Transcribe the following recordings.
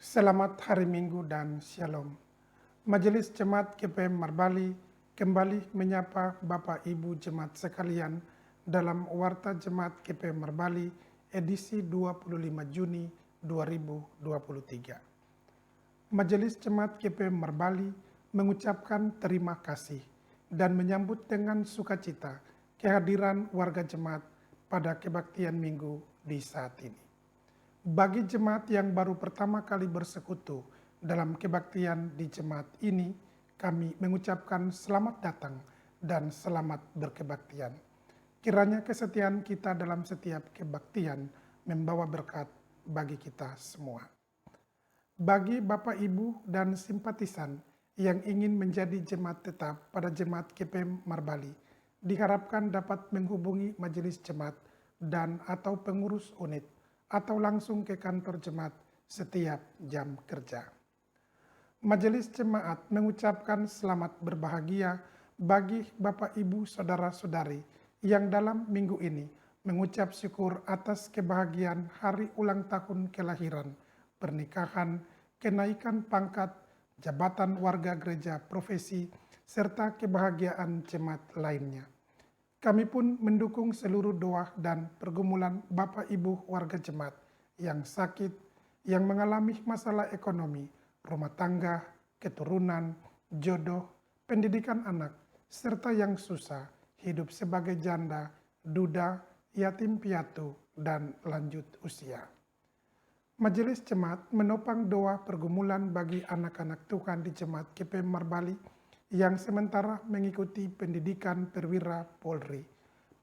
Selamat hari Minggu dan Shalom. Majelis Jemaat GPM Marbali kembali menyapa Bapak Ibu Jemaat sekalian dalam Warta Jemaat GPM Marbali edisi 25 Juni 2023. Majelis Jemaat GPM Marbali mengucapkan terima kasih dan menyambut dengan sukacita kehadiran warga jemaat pada kebaktian Minggu di saat ini. Bagi jemaat yang baru pertama kali bersekutu dalam kebaktian di jemaat ini, kami mengucapkan selamat datang dan selamat berkebaktian. Kiranya kesetiaan kita dalam setiap kebaktian membawa berkat bagi kita semua. Bagi Bapak Ibu dan simpatisan yang ingin menjadi jemaat tetap pada jemaat GPM Marbali, diharapkan dapat menghubungi majelis jemaat dan atau pengurus unit atau langsung ke kantor jemaat setiap jam kerja. Majelis jemaat mengucapkan selamat berbahagia bagi Bapak Ibu Saudara-saudari yang dalam minggu ini mengucap syukur atas kebahagiaan hari ulang tahun kelahiran, pernikahan, kenaikan pangkat, jabatan warga gereja profesi, serta kebahagiaan jemaat lainnya. Kami pun mendukung seluruh doa dan pergumulan Bapak Ibu warga jemaat yang sakit, yang mengalami masalah ekonomi, rumah tangga, keturunan, jodoh, pendidikan anak, serta yang susah, hidup sebagai janda, duda, yatim piatu, dan lanjut usia. Majelis Jemaat menopang doa pergumulan bagi anak-anak Tuhan di Jemaat GPM Marbali yang sementara mengikuti pendidikan perwira Polri,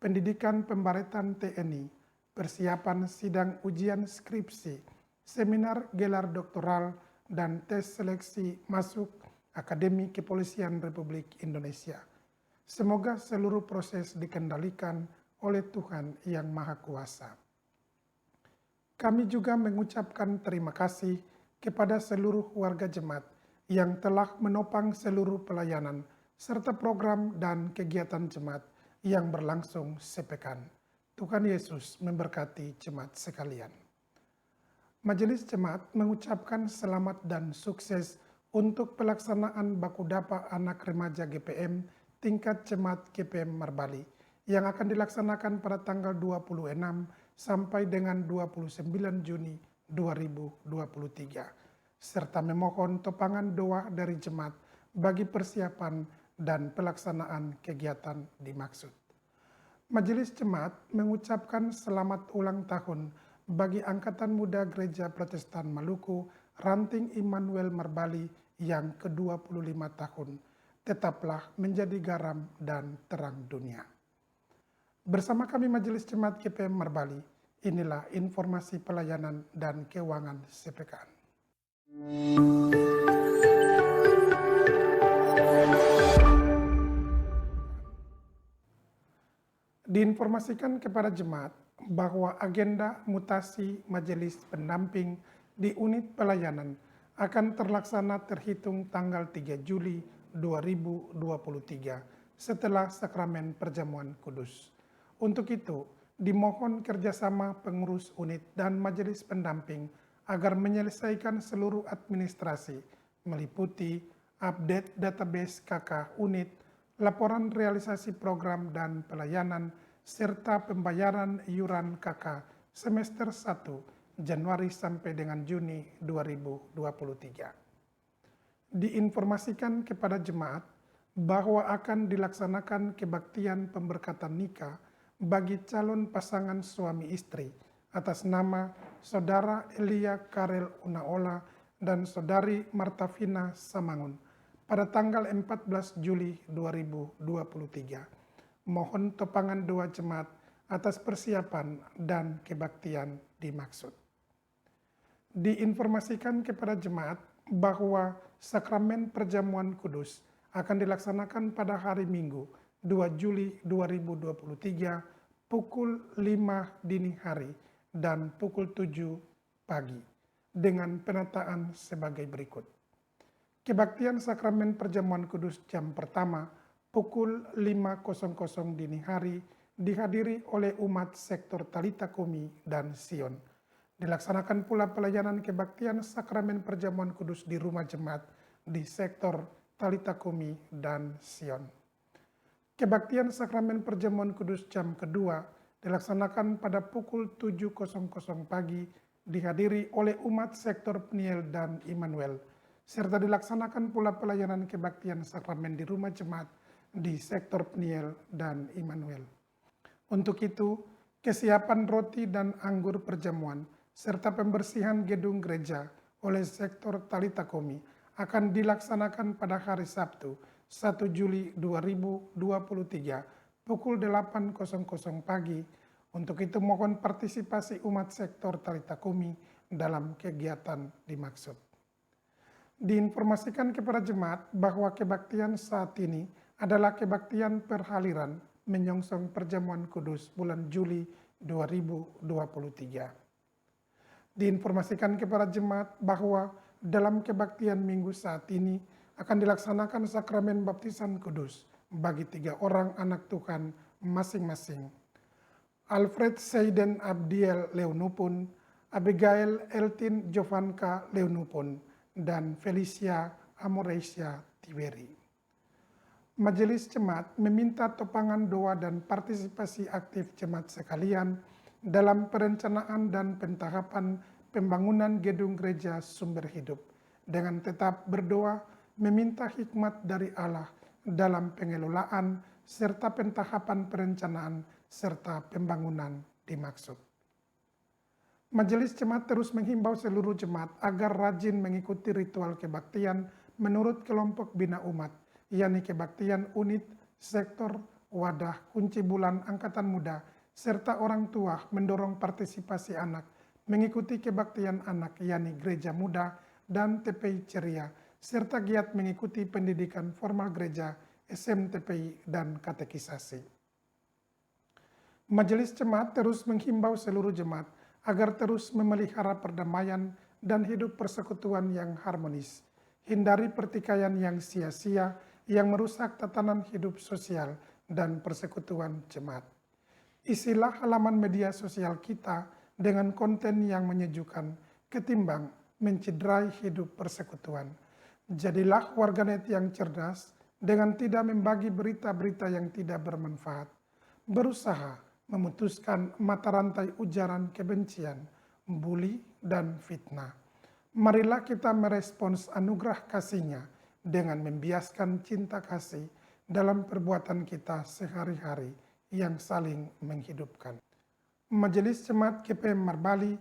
pendidikan pembaretan TNI, persiapan sidang ujian skripsi, seminar gelar doktoral, dan tes seleksi masuk Akademi Kepolisian Republik Indonesia. Semoga seluruh proses dikendalikan oleh Tuhan yang Maha Kuasa. Kami juga mengucapkan terima kasih kepada seluruh warga jemaat yang telah menopang seluruh pelayanan serta program dan kegiatan jemaat yang berlangsung sepekan. Tuhan Yesus memberkati jemaat sekalian. Majelis Jemaat mengucapkan selamat dan sukses untuk pelaksanaan Bakudapa Anak Remaja GPM tingkat Jemaat GPM Marbali yang akan dilaksanakan pada tanggal 26 sampai dengan 29 Juni 2023. Serta memohon topangan doa dari jemaat bagi persiapan dan pelaksanaan kegiatan dimaksud. Majelis Jemaat mengucapkan selamat ulang tahun bagi Angkatan Muda Gereja Protestan Maluku Ranting Immanuel Marbali yang ke-25 tahun. Tetaplah menjadi garam dan terang dunia. Bersama kami Majelis Jemaat GPM Marbali, inilah informasi pelayanan dan keuangan sepekan. Diinformasikan kepada jemaat bahwa agenda mutasi majelis pendamping di unit pelayanan akan terlaksana terhitung tanggal 3 Juli 2023 setelah sakramen perjamuan kudus. Untuk itu, dimohon kerjasama pengurus unit dan majelis pendamping agar menyelesaikan seluruh administrasi, meliputi update database KK unit, laporan realisasi program dan pelayanan, serta pembayaran iuran KK semester 1 Januari sampai dengan Juni 2023. Diinformasikan kepada jemaat bahwa akan dilaksanakan kebaktian pemberkatan nikah bagi calon pasangan suami istri atas nama Saudara Elia Karel Unaola dan Saudari Martavina Samangun pada tanggal 14 Juli 2023. Mohon topangan doa jemaat atas persiapan dan kebaktian dimaksud. Diinformasikan kepada jemaat bahwa sakramen perjamuan kudus akan dilaksanakan pada hari Minggu 2 Juli 2023 pukul 5 dini hari dan pukul 7 pagi dengan penataan sebagai berikut. Kebaktian sakramen perjamuan kudus jam pertama pukul 5.00 dini hari dihadiri oleh umat sektor Talita Kumi dan Sion. Dilaksanakan pula pelayanan kebaktian sakramen perjamuan kudus di rumah jemaat di sektor Talita Kumi dan Sion. Kebaktian sakramen perjamuan kudus jam kedua dilaksanakan pada pukul 7.00 pagi dihadiri oleh umat sektor Peniel dan Immanuel, serta dilaksanakan pula pelayanan kebaktian sakramen di rumah jemaat di sektor Peniel dan Immanuel. Untuk itu, kesiapan roti dan anggur perjamuan serta pembersihan gedung gereja oleh sektor Talita Kumi akan dilaksanakan pada hari Sabtu 1 Juli 2023 pukul 8.00 pagi. Untuk itu mohon partisipasi umat sektor Talita Kumi dalam kegiatan dimaksud. Diinformasikan kepada jemaat bahwa kebaktian saat ini adalah kebaktian perhaliran menyongsong perjamuan kudus bulan Juli 2023. Diinformasikan kepada jemaat bahwa dalam kebaktian minggu saat ini akan dilaksanakan sakramen baptisan kudus bagi 3 orang anak Tuhan masing-masing. Alfred Seiden Abdiel Leunupun, Abigail Eltin Jovanka Leunupun, dan Felicia Amoresia Tiberi. Majelis Jemaat meminta topangan doa dan partisipasi aktif jemaat sekalian dalam perencanaan dan pentahapan pembangunan gedung gereja Sumber Hidup, dengan tetap berdoa meminta hikmat dari Allah dalam pengelolaan serta pentahapan perencanaan serta pembangunan dimaksud. Majelis Jemaat terus menghimbau seluruh jemaat agar rajin mengikuti ritual kebaktian menurut kelompok bina umat, yakni kebaktian unit, sektor, wadah, kunci bulan, angkatan muda, serta orang tua mendorong partisipasi anak, mengikuti kebaktian anak, yakni gereja muda dan TPI ceria, serta giat mengikuti pendidikan formal gereja, SMTPI, dan katekisasi. Majelis Jemaat terus menghimbau seluruh jemaat agar terus memelihara perdamaian dan hidup persekutuan yang harmonis. Hindari pertikaian yang sia-sia yang merusak tatanan hidup sosial dan persekutuan jemaat. Isilah halaman media sosial kita dengan konten yang menyejukkan ketimbang mencederai hidup persekutuan. Jadilah warganet yang cerdas dengan tidak membagi berita-berita yang tidak bermanfaat. Berusaha memutuskan mata rantai ujaran kebencian, bully, dan fitnah. Marilah kita merespons anugerah kasih-Nya dengan membiaskan cinta kasih dalam perbuatan kita sehari-hari yang saling menghidupkan. Majelis Jemaat GPM Marbali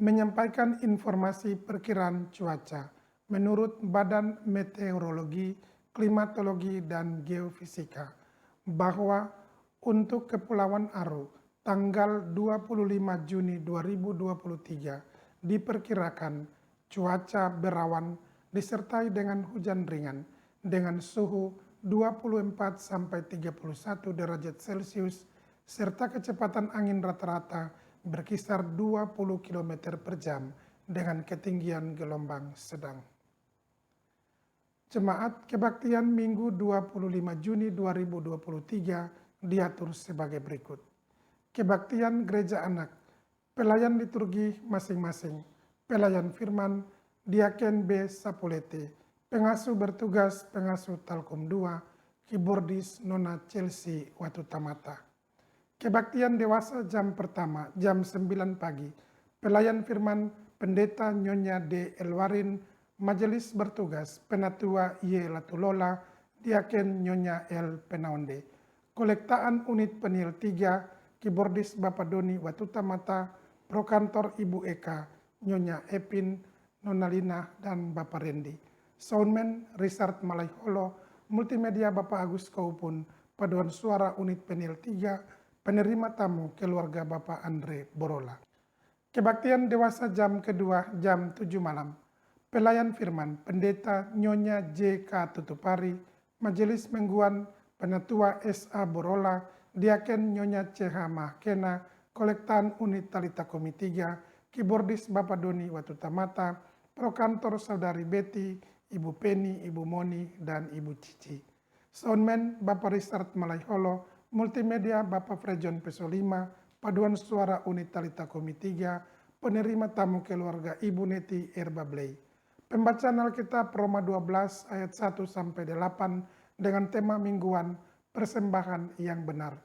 menyampaikan informasi perkiraan cuaca menurut Badan Meteorologi, Klimatologi, dan Geofisika bahwa untuk Kepulauan Aru, tanggal 25 Juni 2023 diperkirakan cuaca berawan disertai dengan hujan ringan dengan suhu 24-31 derajat Celcius serta kecepatan angin rata-rata berkisar 20 km per jam dengan ketinggian gelombang sedang. Jemaat Kebaktian Minggu 25 Juni 2023 diatur sebagai berikut. Kebaktian Gereja Anak, pelayan liturgi masing-masing, pelayan firman, Diaken B. Sapulete, pengasuh bertugas pengasuh Talkom 2, keyboardis Nona Chelsea Watutamata. Kebaktian dewasa jam pertama, jam 9 pagi, pelayan firman, Pendeta Nyonya D. Elwarin, majelis bertugas, Penatua Y. Latulola, Diaken Nyonya L. Penaonde. Kolektaan unit Peniel 3, keyboardis Bapak Doni Watutamata, Prokantor Ibu Eka, Nyonya Epin, Nona Lina, dan Bapak Rendi. Soundman Richard Malaiholo, multimedia Bapak Agus Kaupun, paduan suara unit Peniel 3, penerima tamu keluarga Bapak Andre Borola. Kebaktian dewasa jam kedua, jam 7 malam. Pelayan firman, Pendeta Nyonya J.K. Tutupari, majelis mingguan Penatua S.A. Borola, Diaken Nyonya C.H. Mahkena, kolektan unit Talita Kumi 3, keyboardis Bapak Doni Watutamata, Prokantor Saudari Betty, Ibu Penny, Ibu Moni, dan Ibu Cici. Soundman Bapak Richard Malaiholo, multimedia Bapak Frejon Peso 5, paduan suara unit Talita Kumi 3, penerima tamu keluarga Ibu Neti Erbabley. Pembacaan Alkitab Roma 12 ayat 1 sampai 8 dengan tema mingguan persembahan yang benar.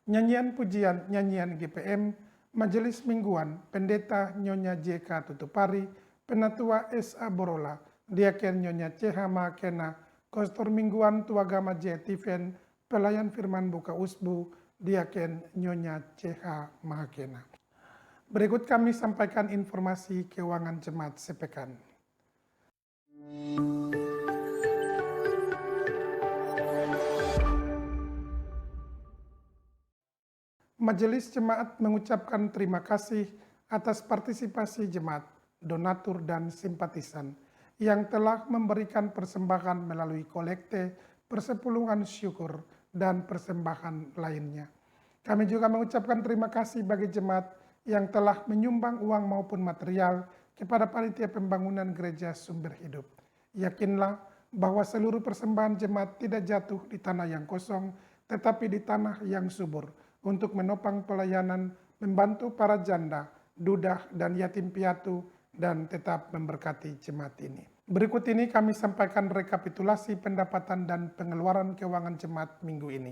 Nyanyian pujian nyanyian GPM, Majelis Mingguan, Pendeta Nyonya JK Tutupari, Penatua S.A. Borola, Diaken Nyonya CH Mahakena, Kostor Mingguan Tuagama J. Tiven, Pelayan Firman Buka Usbu, Diaken Nyonya CH Mahakena. Berikut kami sampaikan informasi keuangan jemaat sepekan. Majelis Jemaat mengucapkan terima kasih atas partisipasi jemaat, donatur dan simpatisan yang telah memberikan persembahan melalui kolekte, persepuluhan syukur, dan persembahan lainnya. Kami juga mengucapkan terima kasih bagi jemaat yang telah menyumbang uang maupun material kepada panitia pembangunan gereja Sumber Hidup. Yakinlah bahwa seluruh persembahan jemaat tidak jatuh di tanah yang kosong, tetapi di tanah yang subur, untuk menopang pelayanan, membantu para janda, dudah, dan yatim piatu, dan tetap memberkati jemaat ini. Berikut ini kami sampaikan rekapitulasi pendapatan dan pengeluaran keuangan jemaat minggu ini.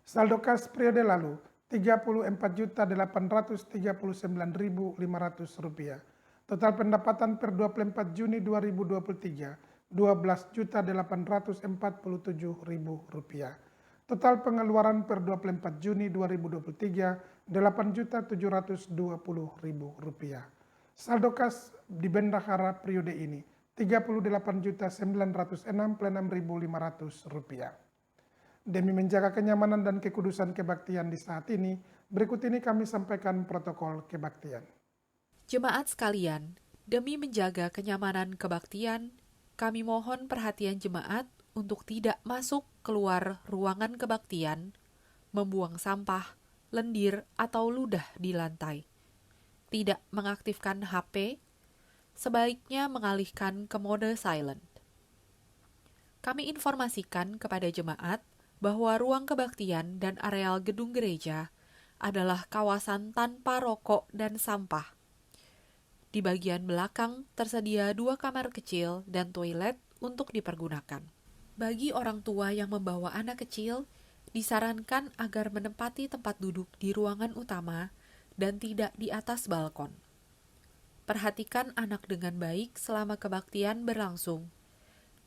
Saldo kas periode lalu, Rp34.839.500. Total pendapatan per 24 Juni 2023, Rp12.847.000. Total pengeluaran per 24 Juni 2023, Rp8.720.000. Saldo kas di bendahara periode ini, Rp38.966.500. Demi menjaga kenyamanan dan kekudusan kebaktian di saat ini, berikut ini kami sampaikan protokol kebaktian. Jemaat sekalian, demi menjaga kenyamanan kebaktian, kami mohon perhatian jemaat untuk tidak masuk keluar ruangan kebaktian, membuang sampah, lendir, atau ludah di lantai. Tidak mengaktifkan HP, sebaiknya mengalihkan ke mode silent. Kami informasikan kepada jemaat bahwa ruang kebaktian dan areal gedung gereja adalah kawasan tanpa rokok dan sampah. Di bagian belakang tersedia 2 kamar kecil dan toilet untuk dipergunakan. Bagi orang tua yang membawa anak kecil, disarankan agar menempati tempat duduk di ruangan utama dan tidak di atas balkon. Perhatikan anak dengan baik selama kebaktian berlangsung,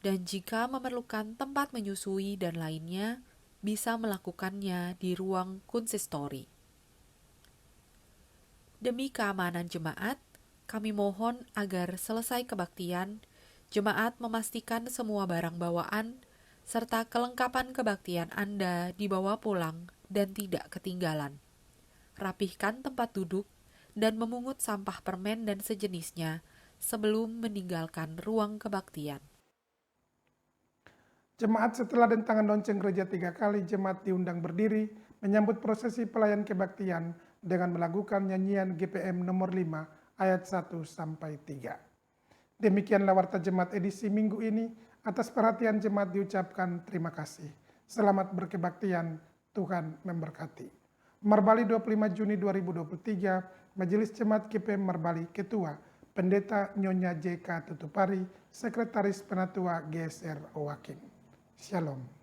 dan jika memerlukan tempat menyusui dan lainnya, bisa melakukannya di ruang konsistori. Demi keamanan jemaat, kami mohon agar selesai kebaktian, jemaat memastikan semua barang bawaan serta kelengkapan kebaktian Anda dibawa pulang dan tidak ketinggalan. Rapihkan tempat duduk dan memungut sampah permen dan sejenisnya sebelum meninggalkan ruang kebaktian. Jemaat setelah dentangan lonceng gereja 3 kali, jemaat diundang berdiri menyambut prosesi pelayan kebaktian dengan melakukan nyanyian GPM nomor 5 ayat 1 sampai 3. Demikianlah warta jemaat edisi minggu ini. Atas perhatian jemaat diucapkan terima kasih. Selamat berkebaktian, Tuhan memberkati. Marbali 25 Juni 2023, Majelis Jemaat GPM Marbali Ketua, Pendeta Nyonya JK Tutupari, Sekretaris Penatua GSR Owaking. Shalom.